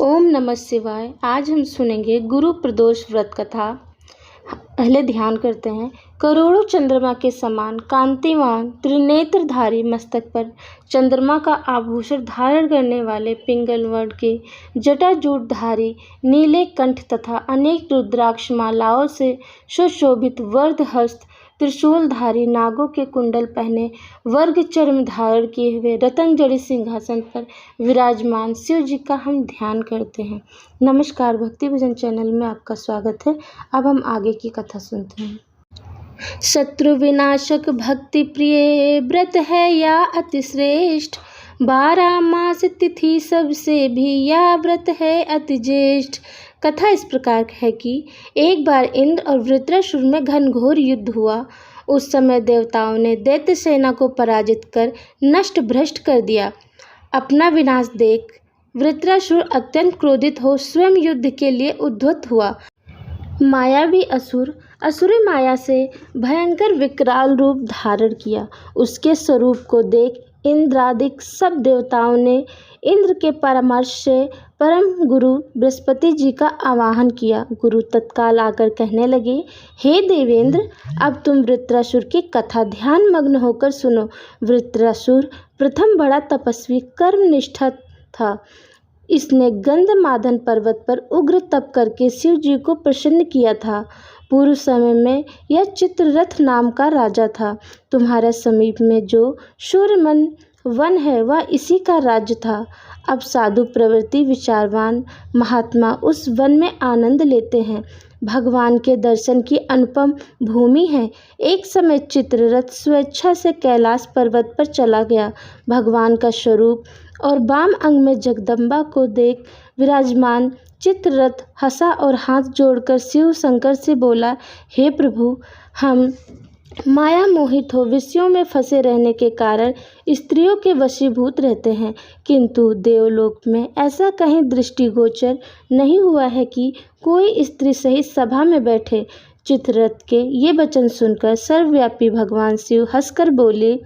ओम नमः शिवाय। आज हम सुनेंगे गुरु प्रदोष व्रत कथा। पहले ध्यान करते हैं। करोड़ों चंद्रमा के समान कांतिमान त्रिनेत्रधारी मस्तक पर चंद्रमा का आभूषण धारण करने वाले पिंगल वर्ण के जटाजूटधारी नीले कंठ तथा अनेक रुद्राक्ष मालाओं से सुशोभित वर्धहस्त त्रिशूलधारी नागों के कुंडल पहने वर्ग चर्म धारण किए हुए रत्नजड़ित सिंहासन पर विराजमान शिव जी का हम ध्यान करते हैं। नमस्कार, भक्ति भजन चैनल में आपका स्वागत है। अब हम आगे की कथा सुनते हैं। शत्रु विनाशक भक्ति प्रिय व्रत है या अति श्रेष्ठ, 12 मास तिथि सबसे भी या व्रत है अति ज्येष्ठ। कथा इस प्रकार है कि एक बार इंद्र और वृत्रासुर में घनघोर युद्ध हुआ। उस समय देवताओं ने दैत्य सेना को पराजित कर नष्ट भ्रष्ट कर दिया। अपना विनाश देख वृत्रासुर अत्यंत क्रोधित हो स्वयं युद्ध के लिए उद्यत हुआ। मायावी असुर असुरी माया से भयंकर विकराल रूप धारण किया। उसके स्वरूप को देख इंद्रादिक सब देवताओं ने इंद्र के परामर्श से परम गुरु बृहस्पति जी का आवाहन किया। गुरु तत्काल आकर कहने लगे, हे देवेंद्र, अब तुम वृत्रासुर की कथा ध्यान मग्न होकर सुनो। वृत्रासुर प्रथम बड़ा तपस्वी कर्मनिष्ठा था। इसने गंधमादन पर्वत पर उग्र तप करके शिव जी को प्रसन्न किया था। पूर्व समय में यह चित्ररथ नाम का राजा था। तुम्हारे समीप में जो शूरमन वन है वह इसी का राज्य था। अब साधु प्रवृत्ति विचारवान महात्मा उस वन में आनंद लेते हैं। भगवान के दर्शन की अनुपम भूमि है। एक समय चित्ररथ स्वेच्छा से कैलाश पर्वत पर चला गया। भगवान का स्वरूप और वाम अंग में जगदम्बा को देख विराजमान चित्ररथ हंसा और हाथ जोड़कर शिव शंकर से बोला, हे प्रभु, हम माया मोहित हो विषयों में फंसे रहने के कारण स्त्रियों के वशीभूत रहते हैं, किंतु देवलोक में ऐसा कहीं दृष्टिगोचर नहीं हुआ है कि कोई स्त्री सहित सभा में बैठे। चित्ररथ के ये वचन सुनकर सर्वव्यापी भगवान शिव हंसकर बोले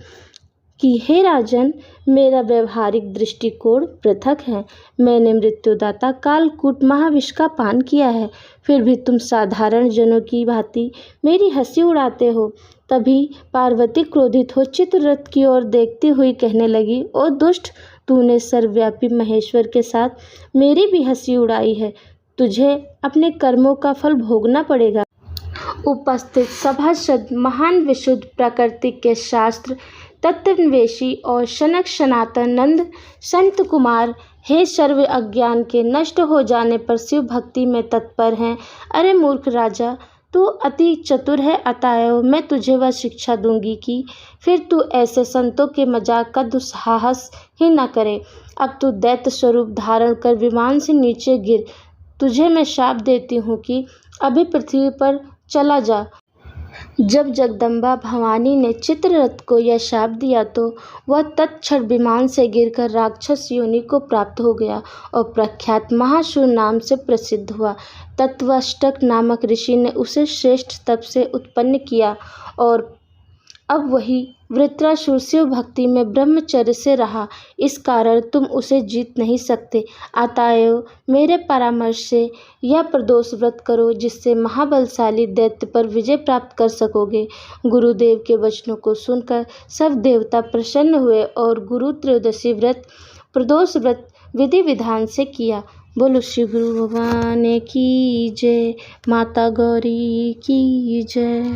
कि हे राजन, मेरा व्यवहारिक दृष्टिकोण पृथक है। मैंने मृत्युदाता कालकूट महाविष का पान किया है, फिर भी तुम साधारण जनों की भांति मेरी हंसी उड़ाते हो। तभी पार्वती क्रोधित हो चित्ररथ की ओर देखती हुई कहने लगी, ओ दुष्ट, तूने सर्वव्यापी महेश्वर के साथ मेरी भी हंसी उड़ाई है। तुझे अपने कर्मों का फल भोगना पड़ेगा। उपस्थित सभासद महान विशुद्ध प्रकृति के शास्त्र तत्वन्वेषी और शनक सनातन नंद संत कुमार, हे सर्व अज्ञान के नष्ट हो जाने पर शिव भक्ति में तत्पर हैं। अरे मूर्ख राजा, तू अति चतुर है, अतएव मैं तुझे वह शिक्षा दूंगी कि फिर तू ऐसे संतों के मजाक का दुस्साहस ही न करे। अब तू दैत्य स्वरूप धारण कर विमान से नीचे गिर। तुझे मैं शाप देती हूँ कि अभी पृथ्वी पर चला जा। जब जगदम्बा भवानी ने चित्ररथ को यह शाप दिया तो वह तत्क्षण विमान से गिरकर राक्षस योनि को प्राप्त हो गया और प्रख्यात महाशूर नाम से प्रसिद्ध हुआ। तत्वष्टक नामक ऋषि ने उसे श्रेष्ठ तप से उत्पन्न किया और अब वही वृत्रासुर शिव भक्ति में ब्रह्मचर्य से रहा। इस कारण तुम उसे जीत नहीं सकते। अतएव मेरे परामर्श से यह प्रदोष व्रत करो, जिससे महाबलशाली दैत्य पर विजय प्राप्त कर सकोगे। गुरुदेव के वचनों को सुनकर सब देवता प्रसन्न हुए और गुरु त्रयोदशी व्रत प्रदोष व्रत विधि विधान से किया। बोलो श्री गुरु भगवान की जय, माता गौरी की जय।